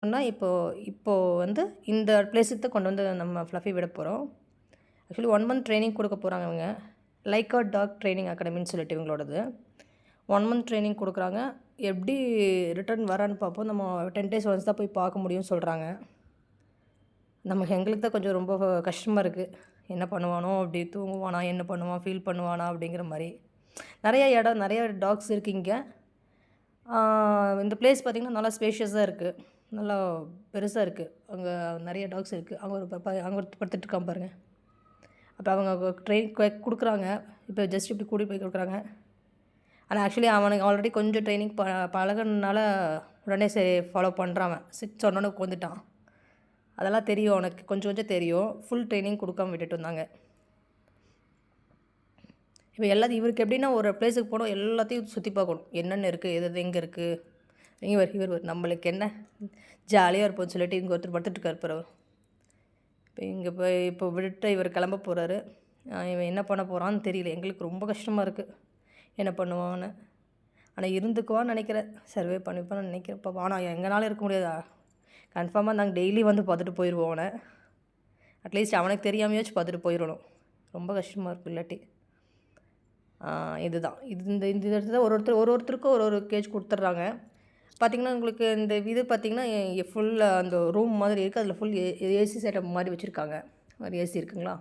சொன்னால் இப்போது வந்து இந்த பிளேஸுக்கு தான் கொண்டு வந்து நம்ம ஃப்ளஃபி விட போகிறோம். ஆக்சுவலி 1 மந்த் ட்ரைனிங் கொடுக்க போகிறாங்க இவங்க. லைக்கா டாக் ட்ரைனிங் அகாடமின்னு சொல்லிட்டு இவங்களோடது 1 மந்த் ட்ரைனிங் கொடுக்குறாங்க. எப்படி ரிட்டர்ன் வரான்னு பார்ப்போம். நம்ம 10 டேஸ் ஒன்ஸ் தான் போய் பார்க்க முடியும்னு சொல்கிறாங்க. எங்களுக்கு தான் கொஞ்சம் ரொம்ப கஷ்டமாக இருக்குது. என்ன பண்ணுவானோ, அப்படி தூங்குவானா, என்ன பண்ணுவான், ஃபீல் பண்ணுவானா அப்படிங்கிற மாதிரி. நிறைய டாக்ஸ் இருக்குது இங்கே. இந்த பிளேஸ் பார்த்திங்கன்னா நல்லா ஸ்பேஷியஸாக இருக்குது. நல்லா பெருசாக இருக்குது. அங்கே நிறைய டாக்ஸ் இருக்குது. அங்கே அங்கே ஒருத்தர் படுத்துட்ருக்கான் பாருங்கள். அப்போ அவங்க ட்ரெயின் கொடுக்குறாங்க. இப்போ ஜஸ்ட் இப்படி கூட்டிகிட்டு போய் கொடுக்குறாங்க. ஆனால் ஆக்சுவலி அவனுக்கு ஆல்ரெடி கொஞ்சம் ட்ரைனிங் பழகுனால உடனே சரி ஃபாலோ பண்ணுறான். சொன்னோன்னே உட்காந்துட்டான். அதெல்லாம் தெரியும் அவனுக்கு, கொஞ்சம் கொஞ்சம் தெரியும். ஃபுல் ட்ரைனிங் கொடுக்காம விட்டுட்டு வந்தாங்க. இப்போ எல்லாத்தையும் இவருக்கு எப்படின்னா ஒரு பிளேஸுக்கு போனோம், எல்லாத்தையும் சுற்றி பார்க்கணும். என்னென்ன இருக்குது, எது எங்கே இருக்குது. இவர் நம்மளுக்கு என்ன ஜாலியாக இருப்போம்னு சொல்லிட்டு இங்கே ஒருத்தர் படுத்துட்டுருக்கார் பாரு. இப்போ விட்டு இவர் கிளம்ப போகிறாரு. இவன் என்ன பண்ண போகிறான்னு தெரியல. எங்களுக்கு ரொம்ப கஷ்டமாக இருக்குது என்ன பண்ணுவான்னு. ஆனால் இருந்துக்குவான்னு நினைக்கிறேன், சர்வே பண்ணிப்பான்னு நினைக்கிறேன். இப்போ ஆனால் எங்களால் இருக்க முடியாதா, கன்ஃபார்மாக நாங்கள் டெய்லி வந்து பார்த்துட்டு போயிடுவோம் அவனை. அட்லீஸ்ட் அவனுக்கு தெரியாமையாச்சும் பார்த்துட்டு போயிடணும். ரொம்ப கஷ்டமாக இருக்கும் இல்லாட்டி. இதுதான் இந்த இடத்துல ஒருத்தருக்கும் ஒரு கேஜ் கொடுத்துட்றாங்க. பார்த்திங்கன்னா உங்களுக்கு இந்த இது பார்த்திங்கன்னா ஃபுல்லாக அந்த ரூம் மாதிரி இருக்குது. அதில் ஃபுல் ஏசி செட்டப் மாதிரி வச்சுருக்காங்க. ஒரு ஏசி இருக்குங்களா.